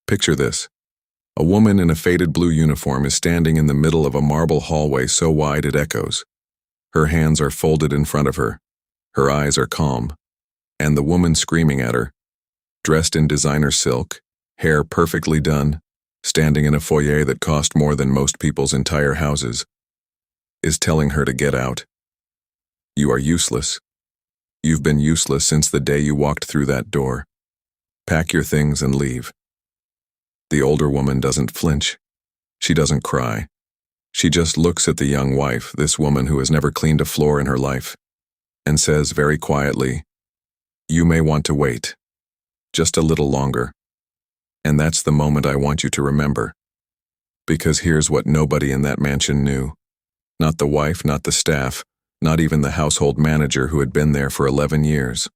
Picture this. A woman in a faded blue uniform is standing in the middle of a marble hallway so wide it echoes. Her hands are folded in front of her. Her eyes are calm. And the woman screaming at her, dressed in designer silk, hair perfectly done, standing in a foyer that cost more than most people's entire houses, is telling her to get out. You are useless. You've been useless since the day you walked through that door. Pack your things and leave. The older woman doesn't flinch. She doesn't cry. She just looks at the young wife, this woman who has never cleaned a floor in her life, and says very quietly, "You may want to wait. Just a little longer." And that's the moment I want you to remember. Because here's what nobody in that mansion knew. Not the wife, not the staff, not even the household manager who had been there for 11 years.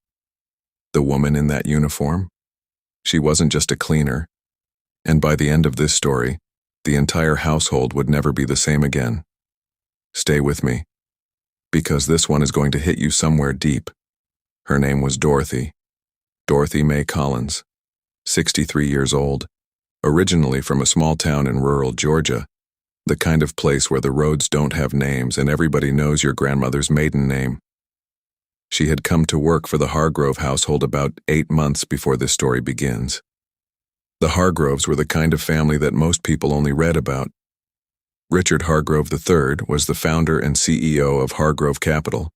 The woman in that uniform? She wasn't just a cleaner. And by the end of this story, the entire household would never be the same again. Stay with me, because this one is going to hit you somewhere deep. Her name was Dorothy. Dorothy Mae Collins, 63 years old, originally from a small town in rural Georgia, the kind of place where the roads don't have names and everybody knows your grandmother's maiden name. She had come to work for the Hargrove household about 8 months before this story begins. The Hargroves were the kind of family that most people only read about. Richard Hargrove III was the founder and CEO of Hargrove Capital,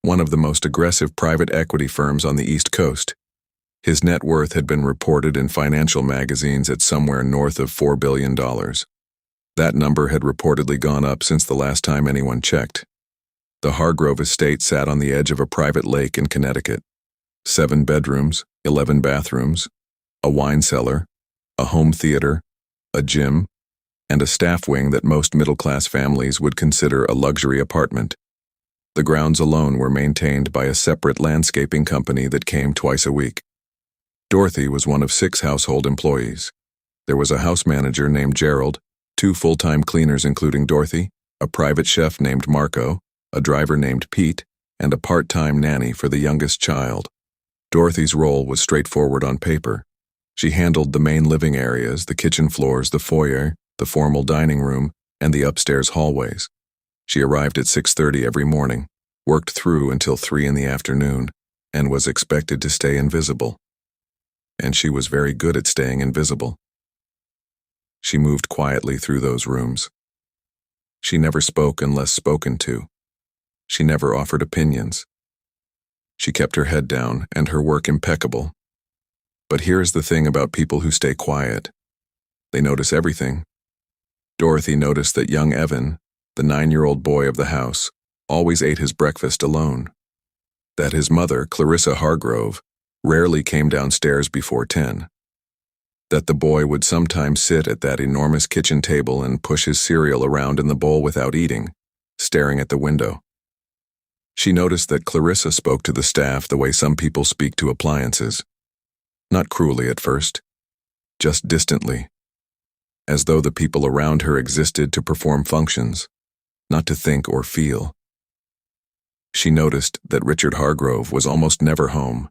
one of the most aggressive private equity firms on the East Coast. His net worth had been reported in financial magazines at somewhere north of $4 billion. That number had reportedly gone up since the last time anyone checked. The Hargrove estate sat on the edge of a private lake in Connecticut. 7 bedrooms, 11 bathrooms, a wine cellar, a home theater, a gym, and a staff wing that most middle-class families would consider a luxury apartment. The grounds alone were maintained by a separate landscaping company that came twice a week. Dorothy was one of 6 household employees. There was a house manager named Gerald, 2 full-time cleaners including Dorothy, a private chef named Marco, a driver named Pete, and a part-time nanny for the youngest child. Dorothy's role was straightforward on paper. She handled the main living areas, the kitchen floors, the foyer, the formal dining room, and the upstairs hallways. She arrived at 6:30 every morning, worked through until 3 in the afternoon, and was expected to stay invisible. And she was very good at staying invisible. She moved quietly through those rooms. She never spoke unless spoken to. She never offered opinions. She kept her head down and her work impeccable. But here's the thing about people who stay quiet. They notice everything. Dorothy noticed that young Evan, the 9-year-old boy of the house, always ate his breakfast alone. That his mother, Clarissa Hargrove, rarely came downstairs before 10. That the boy would sometimes sit at that enormous kitchen table and push his cereal around in the bowl without eating, staring at the window. She noticed that Clarissa spoke to the staff the way some people speak to appliances. Not cruelly at first, just distantly, as though the people around her existed to perform functions, not to think or feel. She noticed that Richard Hargrove was almost never home,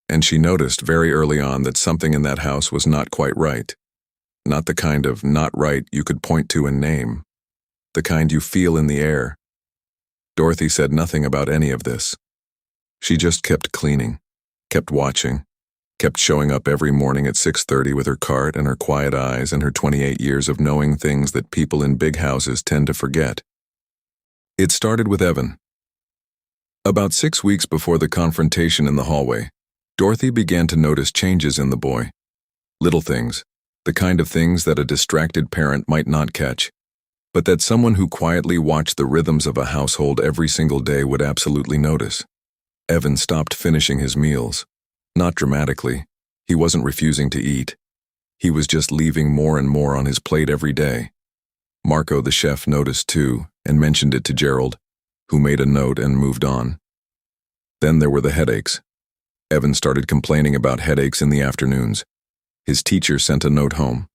and she noticed very early on that something in that house was not quite right. Not the kind of not right you could point to and name, the kind you feel in the air. Dorothy said nothing about any of this. She just kept cleaning, kept watching, kept showing up every morning at 6:30 with her cart and her quiet eyes and her 28 years of knowing things that people in big houses tend to forget. It started with Evan. About 6 weeks before the confrontation in the hallway, Dorothy began to notice changes in the boy. Little things, the kind of things that a distracted parent might not catch, but that someone who quietly watched the rhythms of a household every single day would absolutely notice. Evan stopped finishing his meals. Not dramatically. He wasn't refusing to eat. He was just leaving more and more on his plate every day. Marco, the chef, noticed too and mentioned it to Gerald, who made a note and moved on. Then there were the headaches. Evan started complaining about headaches in the afternoons. His teacher sent a note home.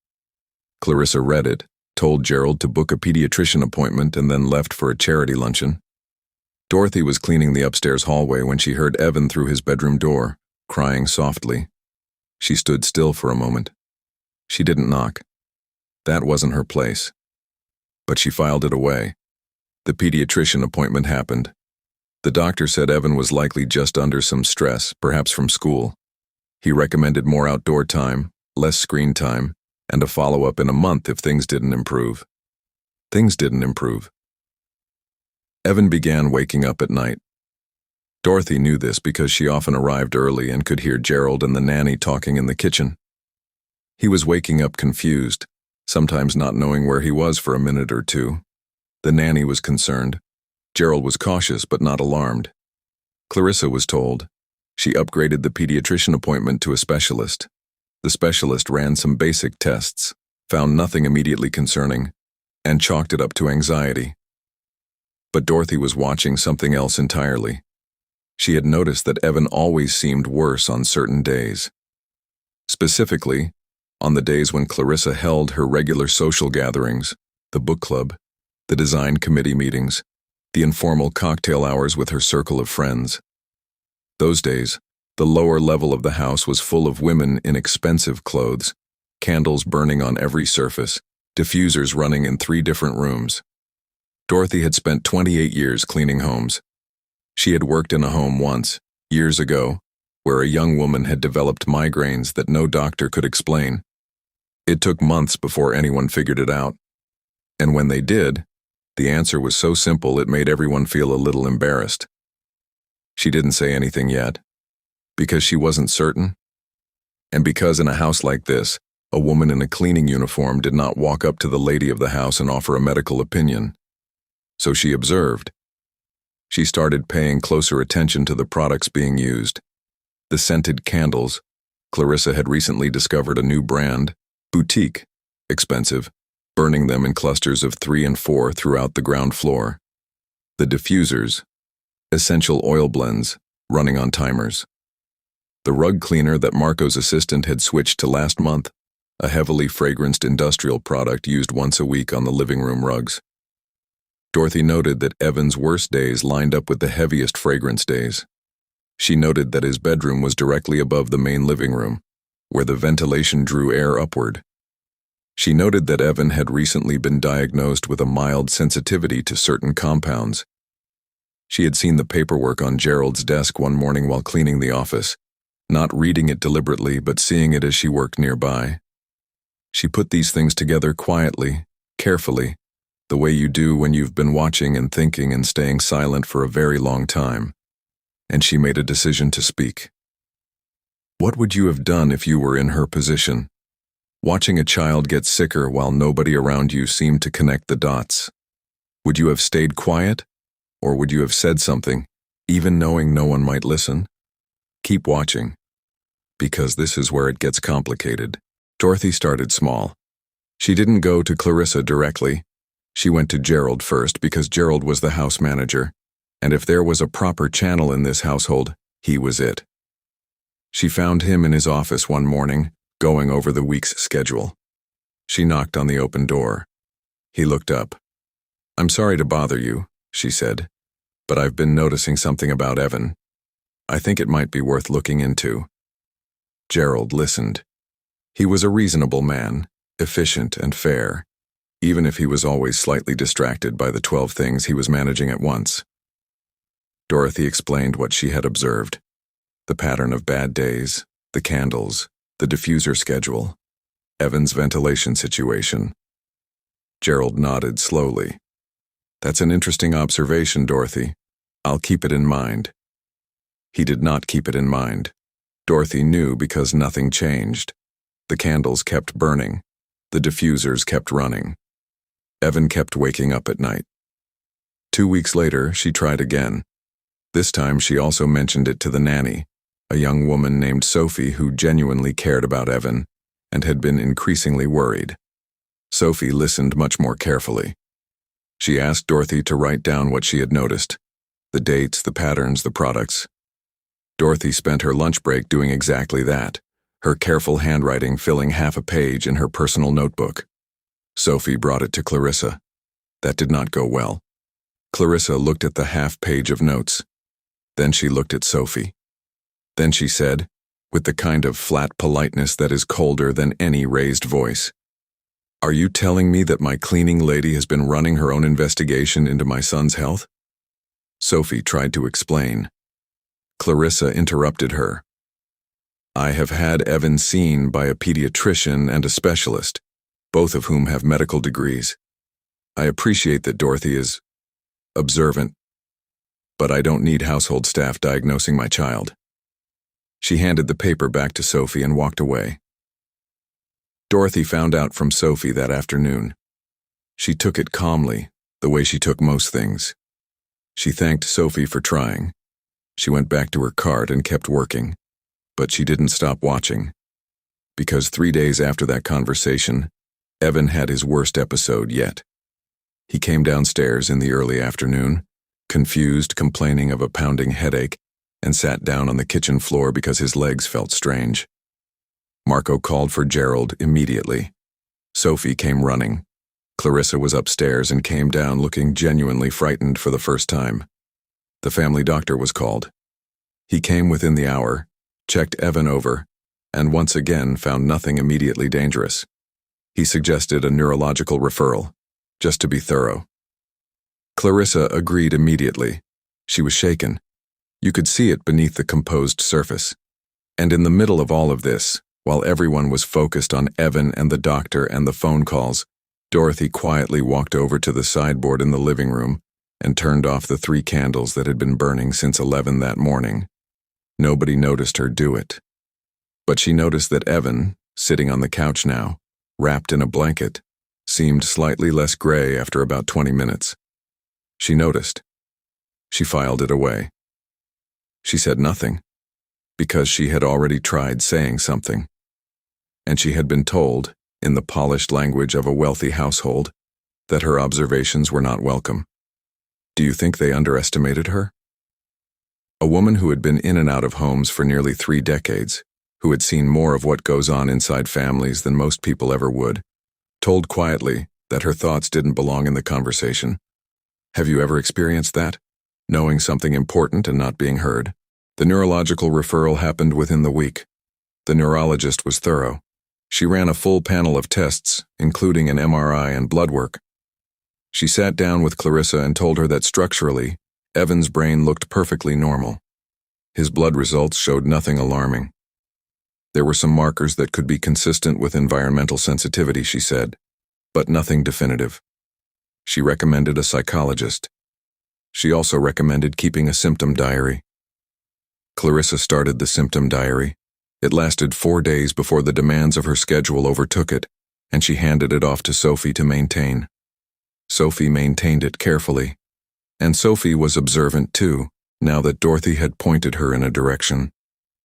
Clarissa read it, told Gerald to book a pediatrician appointment, and then left for a charity luncheon. Dorothy was cleaning the upstairs hallway when she heard Evan through his bedroom door, crying softly. She stood still for a moment. She didn't knock. That wasn't her place. But she filed it away. The pediatrician appointment happened. The doctor said Evan was likely just under some stress, perhaps from school. He recommended more outdoor time, less screen time, and a follow-up in a month if things didn't improve. Things didn't improve. Evan began waking up at night. Dorothy knew this because she often arrived early and could hear Gerald and the nanny talking in the kitchen. He was waking up confused, sometimes not knowing where he was for a minute or two. The nanny was concerned. Gerald was cautious but not alarmed. Clarissa was told. She upgraded the pediatrician appointment to a specialist. The specialist ran some basic tests, found nothing immediately concerning, and chalked it up to anxiety. But Dorothy was watching something else entirely. She had noticed that Evan always seemed worse on certain days. Specifically, on the days when Clarissa held her regular social gatherings, the book club, the design committee meetings, the informal cocktail hours with her circle of friends. Those days, the lower level of the house was full of women in expensive clothes, candles burning on every surface, diffusers running in 3 different rooms. Dorothy had spent 28 years cleaning homes. She had worked in a home once, years ago, where a young woman had developed migraines that no doctor could explain. It took months before anyone figured it out. And when they did, the answer was so simple it made everyone feel a little embarrassed. She didn't say anything yet, because she wasn't certain, and because in a house like this, a woman in a cleaning uniform did not walk up to the lady of the house and offer a medical opinion. So she observed. She started paying closer attention to the products being used. The scented candles. Clarissa had recently discovered a new brand, boutique, expensive, burning them in clusters of 3 and 4 throughout the ground floor. The diffusers, essential oil blends, running on timers. The rug cleaner that Marco's assistant had switched to last month, a heavily fragranced industrial product used once a week on the living room rugs. Dorothy noted that Evan's worst days lined up with the heaviest fragrance days. She noted that his bedroom was directly above the main living room, where the ventilation drew air upward. She noted that Evan had recently been diagnosed with a mild sensitivity to certain compounds. She had seen the paperwork on Gerald's desk one morning while cleaning the office, not reading it deliberately but seeing it as she worked nearby. She put these things together quietly, carefully, the way you do when you've been watching and thinking and staying silent for a very long time. And she made a decision to speak. What would you have done if you were in her position? Watching a child get sicker while nobody around you seemed to connect the dots. Would you have stayed quiet? Or would you have said something, even knowing no one might listen? Keep watching, because this is where it gets complicated. Dorothy started small. She didn't go to Clarissa directly. She went to Gerald first because Gerald was the house manager, and if there was a proper channel in this household, he was it. She found him in his office one morning, going over the week's schedule. She knocked on the open door. He looked up. "I'm sorry to bother you," she said, "but I've been noticing something about Evan. I think it might be worth looking into." Gerald listened. He was a reasonable man, efficient and fair, even if he was always slightly distracted by the 12 things he was managing at once. Dorothy explained what she had observed: the pattern of bad days, the candles, the diffuser schedule, Evan's ventilation situation. Gerald nodded slowly. "That's an interesting observation, Dorothy. I'll keep it in mind." He did not keep it in mind. Dorothy knew because nothing changed. The candles kept burning. The diffusers kept running. Evan kept waking up at night. 2 weeks later, she tried again. This time she also mentioned it to the nanny, a young woman named Sophie who genuinely cared about Evan and had been increasingly worried. Sophie listened much more carefully. She asked Dorothy to write down what she had noticed: the dates, the patterns, the products. Dorothy spent her lunch break doing exactly that, her careful handwriting filling half a page in her personal notebook. Sophie brought it to Clarissa. That did not go well. Clarissa looked at the half page of notes. Then she looked at Sophie. Then she said, with the kind of flat politeness that is colder than any raised voice. "Are you telling me that my cleaning lady has been running her own investigation into my son's health?" Sophie tried to explain. Clarissa interrupted her. "I have had Evan seen by a pediatrician and a specialist, both of whom have medical degrees. I appreciate that Dorothy is observant, but I don't need household staff diagnosing my child." She handed the paper back to Sophie and walked away. Dorothy found out from Sophie that afternoon. She took it calmly, the way she took most things. She thanked Sophie for trying. She went back to her cart and kept working, but she didn't stop watching. Because 3 days after that conversation, Evan had his worst episode yet. He came downstairs in the early afternoon, confused, complaining of a pounding headache, and sat down on the kitchen floor because his legs felt strange. Marco called for Gerald immediately. Sophie came running. Clarissa was upstairs and came down looking genuinely frightened for the first time. The family doctor was called. He came within the hour, checked Evan over, and once again found nothing immediately dangerous. He suggested a neurological referral, just to be thorough. Clarissa agreed immediately. She was shaken. You could see it beneath the composed surface. And in the middle of all of this, while everyone was focused on Evan and the doctor and the phone calls, Dorothy quietly walked over to the sideboard in the living room and turned off the 3 candles that had been burning since 11 that morning. Nobody noticed her do it. But she noticed that Evan, sitting on the couch now, wrapped in a blanket, seemed slightly less gray after about 20 minutes. She noticed. She filed it away. She said nothing, because she had already tried saying something. And she had been told, in the polished language of a wealthy household, that her observations were not welcome. Do you think they underestimated her? A woman who had been in and out of homes for nearly 3 decades, who had seen more of what goes on inside families than most people ever would, told quietly that her thoughts didn't belong in the conversation. Have you ever experienced that? Knowing something important and not being heard? The neurological referral happened within the week. The neurologist was thorough. She ran a full panel of tests, including an MRI and blood work. She sat down with Clarissa and told her that structurally, Evan's brain looked perfectly normal. His blood results showed nothing alarming. There were some markers that could be consistent with environmental sensitivity, she said, but nothing definitive. She recommended a psychologist. She also recommended keeping a symptom diary. Clarissa started the symptom diary. It lasted 4 days before the demands of her schedule overtook it, and she handed it off to Sophie to maintain. Sophie maintained it carefully. And Sophie was observant too, now that Dorothy had pointed her in a direction.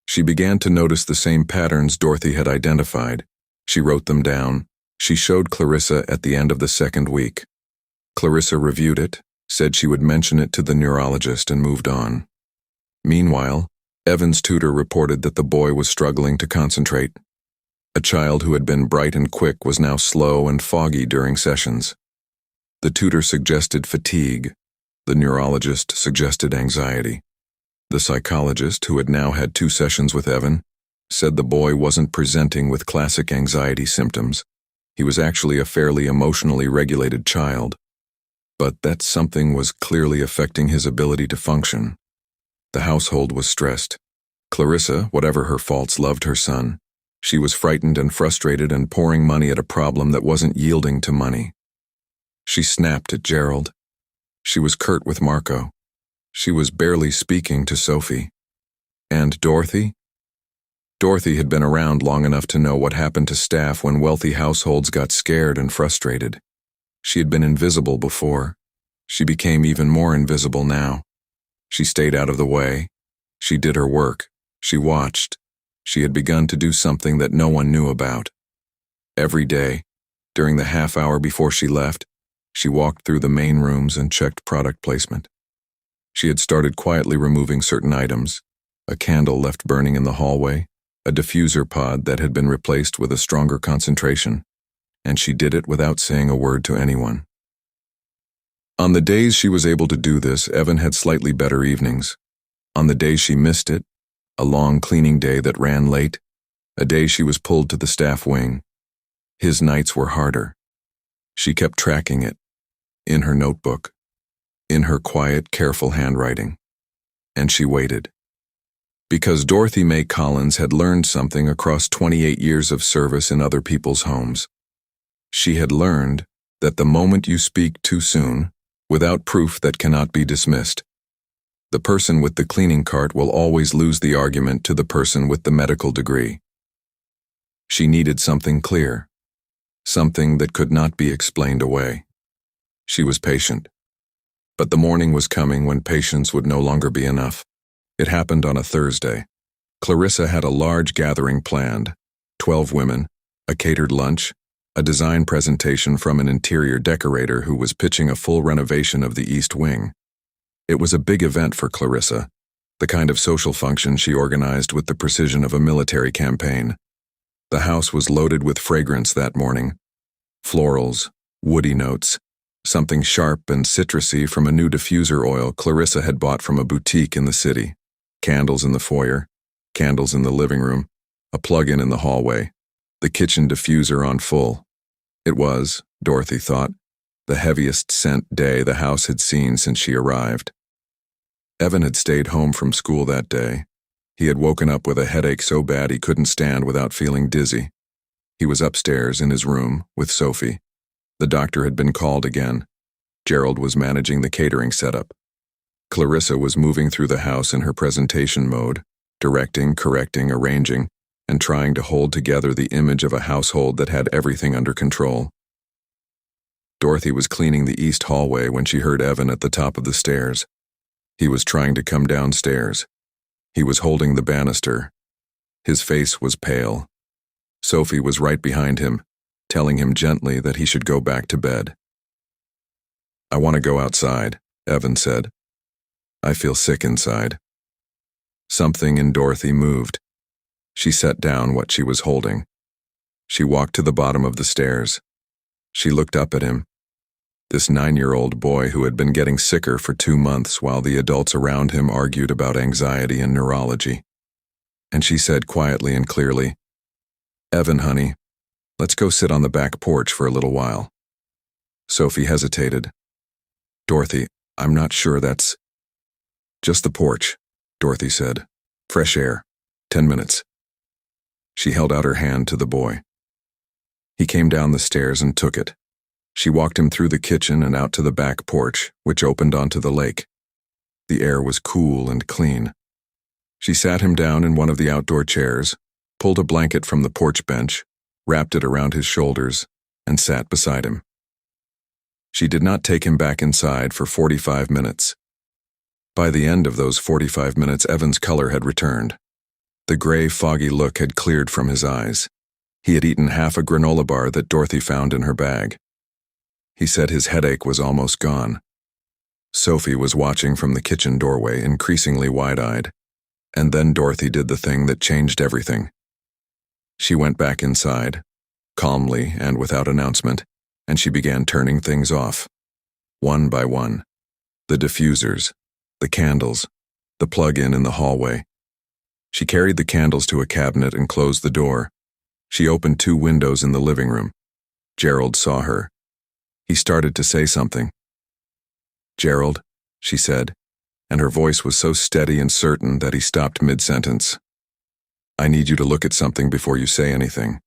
She began to notice the same patterns Dorothy had identified. She wrote them down. She showed Clarissa at the end of the 2nd week. Clarissa reviewed it, said she would mention it to the neurologist, and moved on. Meanwhile, Evan's tutor reported that the boy was struggling to concentrate. A child who had been bright and quick was now slow and foggy during sessions. The tutor suggested fatigue. The neurologist suggested anxiety. The psychologist, who had now had 2 sessions with Evan, said the boy wasn't presenting with classic anxiety symptoms. He was actually a fairly emotionally regulated child. But that something was clearly affecting his ability to function. The household was stressed. Clarissa, whatever her faults, loved her son. She was frightened and frustrated and pouring money at a problem that wasn't yielding to money. She snapped at Gerald. She was curt with Marco. She was barely speaking to Sophie. And Dorothy? Dorothy had been around long enough to know what happened to staff when wealthy households got scared and frustrated. She had been invisible before. She became even more invisible now. She stayed out of the way. She did her work. She watched. She had begun to do something that no one knew about. Every day, during the half hour before she left, she walked through the main rooms and checked product placement. She had started quietly removing certain items, a candle left burning in the hallway, a diffuser pod that had been replaced with a stronger concentration, and she did it without saying a word to anyone. On the days she was able to do this, Evan had slightly better evenings. On the days she missed it, A long cleaning day that ran late, a day she was pulled to the staff wing. His nights were harder. She kept tracking it, in her notebook, in her quiet, careful handwriting. And she waited. Because Dorothy Mae Collins had learned something across 28 years of service in other people's homes. She had learned that the moment you speak too soon, without proof that cannot be dismissed, the person with the cleaning cart will always lose the argument to the person with the medical degree. She needed something clear, something that could not be explained away. She was patient. But the morning was coming when patience would no longer be enough. It happened on a Thursday. Clarissa had a large gathering planned, 12 women, a catered lunch, a design presentation from an interior decorator who was pitching a full renovation of the East Wing. It was a big event for Clarissa, the kind of social function she organized with the precision of a military campaign. The house was loaded with fragrance that morning. Florals, woody notes, something sharp and citrusy from a new diffuser oil Clarissa had bought from a boutique in the city. Candles in the foyer, candles in the living room, a plug-in in the hallway, the kitchen diffuser on full. It was, Dorothy thought, the heaviest scent day the house had seen since she arrived. Evan had stayed home from school that day. He had woken up with a headache so bad he couldn't stand without feeling dizzy. He was upstairs in his room with Sophie. The doctor had been called again. Gerald was managing the catering setup. Clarissa was moving through the house in her presentation mode, directing, correcting, arranging, and trying to hold together the image of a household that had everything under control. Dorothy was cleaning the east hallway when she heard Evan at the top of the stairs. He was trying to come downstairs. He was holding the banister. His face was pale. Sophie was right behind him, telling him gently that he should go back to bed. "I want to go outside," Evan said. "I feel sick inside." Something in Dorothy moved. She set down what she was holding. She walked to the bottom of the stairs. She looked up at him. This 9-year-old boy who had been getting sicker for 2 months while the adults around him argued about anxiety and neurology. And she said quietly and clearly, "Evan, honey, let's go sit on the back porch for a little while." Sophie hesitated. "Dorothy, I'm not sure that's—" "Just the porch," Dorothy said. "Fresh air. 10 minutes." She held out her hand to the boy. He came down the stairs and took it. She walked him through the kitchen and out to the back porch, which opened onto the lake. The air was cool and clean. She sat him down in one of the outdoor chairs, pulled a blanket from the porch bench, wrapped it around his shoulders, and sat beside him. She did not take him back inside for 45 minutes. By the end of those 45 minutes, Evan's color had returned. The gray, foggy look had cleared from his eyes. He had eaten half a granola bar that Dorothy found in her bag. He said his headache was almost gone. Sophie was watching from the kitchen doorway, increasingly wide-eyed. And then Dorothy did the thing that changed everything. She went back inside, calmly and without announcement, and she began turning things off, one by one. The diffusers, the candles, the plug-in in the hallway. She carried the candles to a cabinet and closed the door. She opened 2 windows in the living room. Gerald saw her. He started to say something. "Gerald," she said, and her voice was so steady and certain that he stopped mid-sentence. "I need you to look at something before you say anything."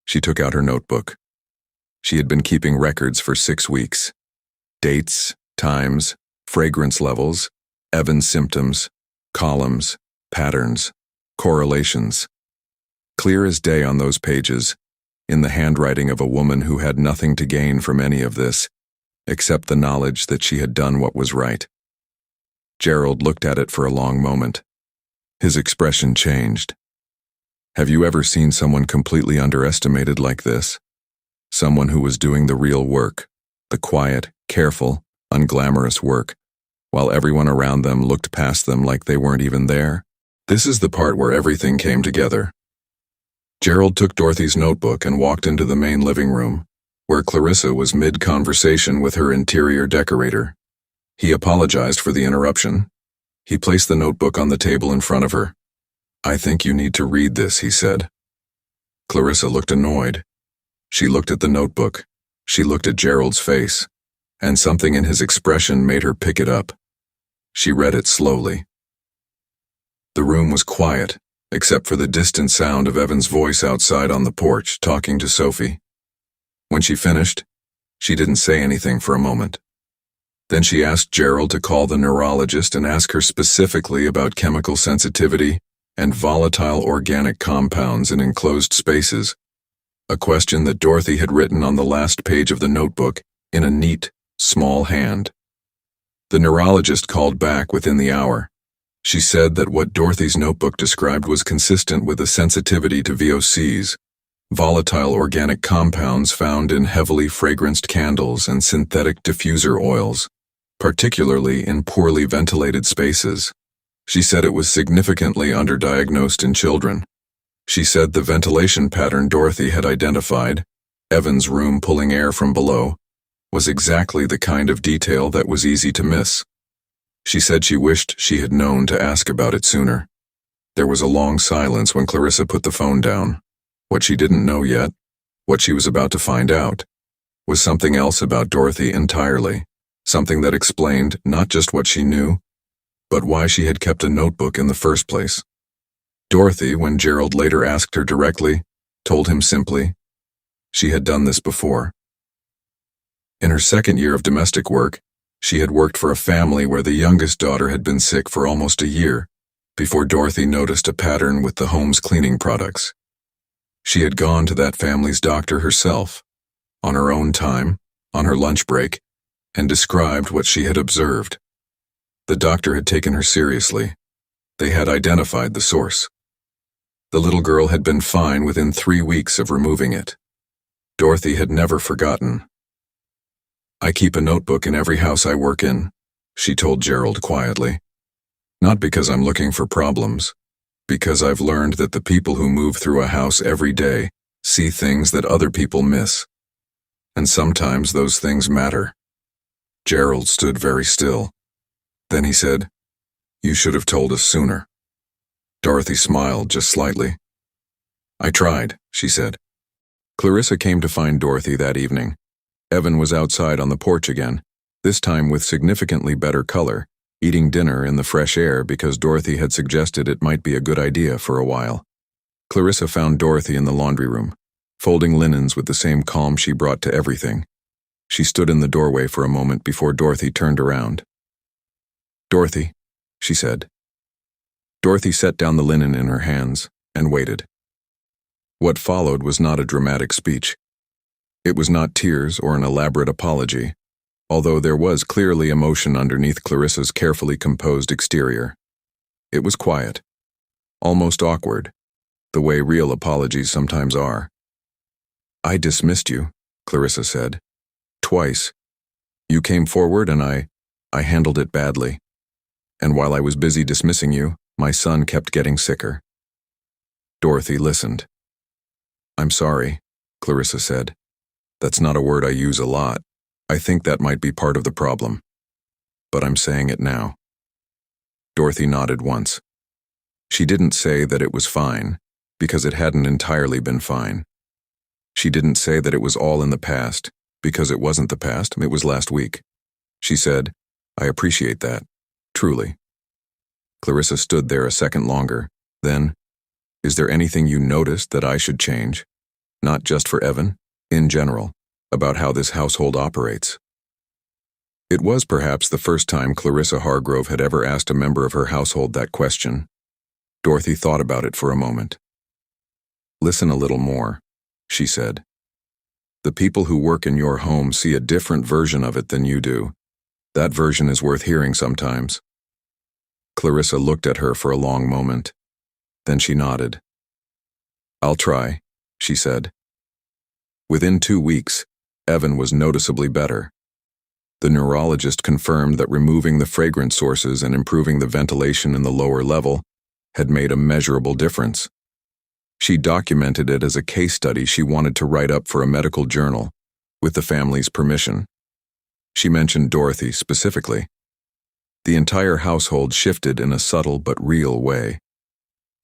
She took out her notebook. She had been keeping records for 6 weeks. Dates, times, fragrance levels, Evan's symptoms, columns, patterns, correlations. Clear as day on those pages, in the handwriting of a woman who had nothing to gain from any of this, except the knowledge that she had done what was right. Gerald looked at it for a long moment. His expression changed. Have you ever seen someone completely underestimated like this? Someone who was doing the real work, the quiet, careful, unglamorous work, while everyone around them looked past them like they weren't even there? This is the part where everything came together. Gerald took Dorothy's notebook and walked into the main living room, where Clarissa was mid-conversation with her interior decorator. He apologized for the interruption. He placed the notebook on the table in front of her. "I think you need to read this," he said. Clarissa looked annoyed. She looked at the notebook. She looked at Gerald's face, and something in his expression made her pick it up. She read it slowly. The room was quiet, except for the distant sound of Evan's voice outside on the porch, talking to Sophie. When she finished, she didn't say anything for a moment. Then she asked Gerald to call the neurologist and ask her specifically about chemical sensitivity and volatile organic compounds in enclosed spaces, a question that Dorothy had written on the last page of the notebook in a neat, small hand. The neurologist called back within the hour. She said that what Dorothy's notebook described was consistent with a sensitivity to VOCs, volatile organic compounds found in heavily fragranced candles and synthetic diffuser oils, particularly in poorly ventilated spaces. She said it was significantly underdiagnosed in children. She said the ventilation pattern Dorothy had identified, Evan's room pulling air from below, was exactly the kind of detail that was easy to miss. She said she wished she had known to ask about it sooner. There was a long silence when Clarissa put the phone down. What she didn't know yet, what she was about to find out, was something else about Dorothy entirely, something that explained not just what she knew, but why she had kept a notebook in the first place. Dorothy, when Gerald later asked her directly, told him simply, she had done this before. In her second year of domestic work, she had worked for a family where the youngest daughter had been sick for almost a year before Dorothy noticed a pattern with the home's cleaning products. She had gone to that family's doctor herself, on her own time, on her lunch break, and described what she had observed. The doctor had taken her seriously. They had identified the source. The little girl had been fine within 3 weeks of removing it. Dorothy had never forgotten. "I keep a notebook in every house I work in," she told Gerald quietly. "Not because I'm looking for problems, because I've learned that the people who move through a house every day see things that other people miss. And sometimes those things matter." Gerald stood very still. Then he said, "You should have told us sooner." Dorothy smiled just slightly. "I tried," she said. Clarissa came to find Dorothy that evening. Evan was outside on the porch again, this time with significantly better color, eating dinner in the fresh air because Dorothy had suggested it might be a good idea for a while. Clarissa found Dorothy in the laundry room, folding linens with the same calm she brought to everything. She stood in the doorway for a moment before Dorothy turned around. "Dorothy," she said. Dorothy set down the linen in her hands and waited. What followed was not a dramatic speech. It was not tears or an elaborate apology, although there was clearly emotion underneath Clarissa's carefully composed exterior. It was quiet, almost awkward, the way real apologies sometimes are. "I dismissed you," Clarissa said. "Twice. You came forward and I handled it badly. And while I was busy dismissing you, my son kept getting sicker." Dorothy listened. "I'm sorry," Clarissa said. "That's not a word I use a lot. I think that might be part of the problem. But I'm saying it now." Dorothy nodded once. She didn't say that it was fine, because it hadn't entirely been fine. She didn't say that it was all in the past, because it wasn't the past, it was last week. She said, "I appreciate that, truly." Clarissa stood there a second longer. Then, "Is there anything you noticed that I should change? Not just for Evan, in general, about how this household operates?" It was perhaps the first time Clarissa Hargrove had ever asked a member of her household that question. Dorothy thought about it for a moment. "Listen a little more," she said. "The people who work in your home see a different version of it than you do. That version is worth hearing sometimes." Clarissa looked at her for a long moment. Then she nodded. "I'll try," she said. Within 2 weeks, Evan was noticeably better. The neurologist confirmed that removing the fragrance sources and improving the ventilation in the lower level had made a measurable difference. She documented it as a case study she wanted to write up for a medical journal, with the family's permission. She mentioned Dorothy specifically. The entire household shifted in a subtle but real way.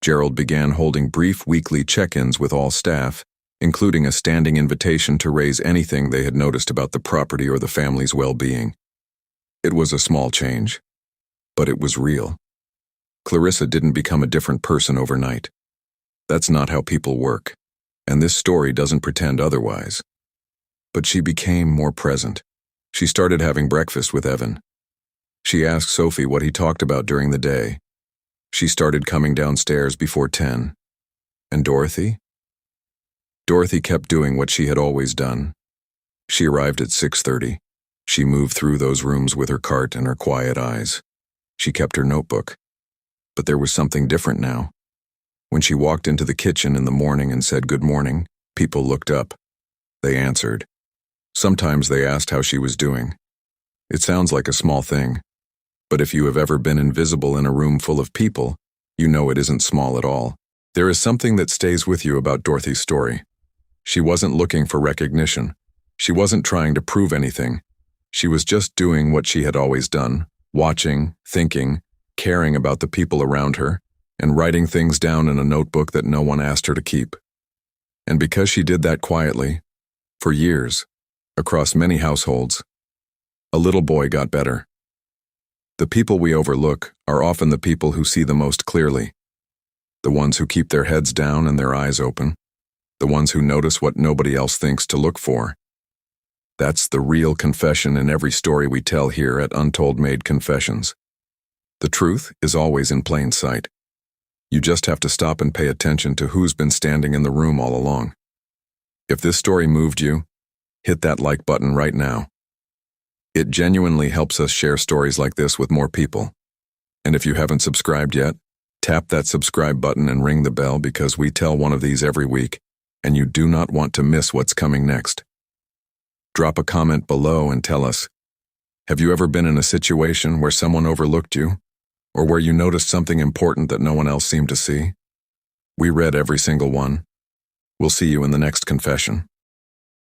Gerald began holding brief weekly check-ins with all staff, including a standing invitation to raise anything they had noticed about the property or the family's well-being. It was a small change, but it was real. Clarissa didn't become a different person overnight. That's not how people work, and this story doesn't pretend otherwise. But she became more present. She started having breakfast with Evan. She asked Sophie what he talked about during the day. She started coming downstairs before 10. And Dorothy? Dorothy kept doing what she had always done. She arrived at 6:30. She moved through those rooms with her cart and her quiet eyes. She kept her notebook. But there was something different now. When she walked into the kitchen in the morning and said good morning, people looked up. They answered. Sometimes they asked how she was doing. It sounds like a small thing, but if you have ever been invisible in a room full of people, you know it isn't small at all. There is something that stays with you about Dorothy's story. She wasn't looking for recognition. She wasn't trying to prove anything. She was just doing what she had always done, watching, thinking, caring about the people around her, and writing things down in a notebook that no one asked her to keep. And because she did that quietly, for years, across many households, a little boy got better. The people we overlook are often the people who see the most clearly, the ones who keep their heads down and their eyes open, the ones who notice what nobody else thinks to look for. That's the real confession in every story we tell here at Untold Maid Confessions. The truth is always in plain sight. You just have to stop and pay attention to who's been standing in the room all along. If this story moved you, hit that like button right now. It genuinely helps us share stories like this with more people. And if you haven't subscribed yet, tap that subscribe button and ring the bell because we tell one of these every week, and you do not want to miss what's coming next. Drop a comment below and tell us, have you ever been in a situation where someone overlooked you, or where you noticed something important that no one else seemed to see? We read every single one. We'll see you in the next confession.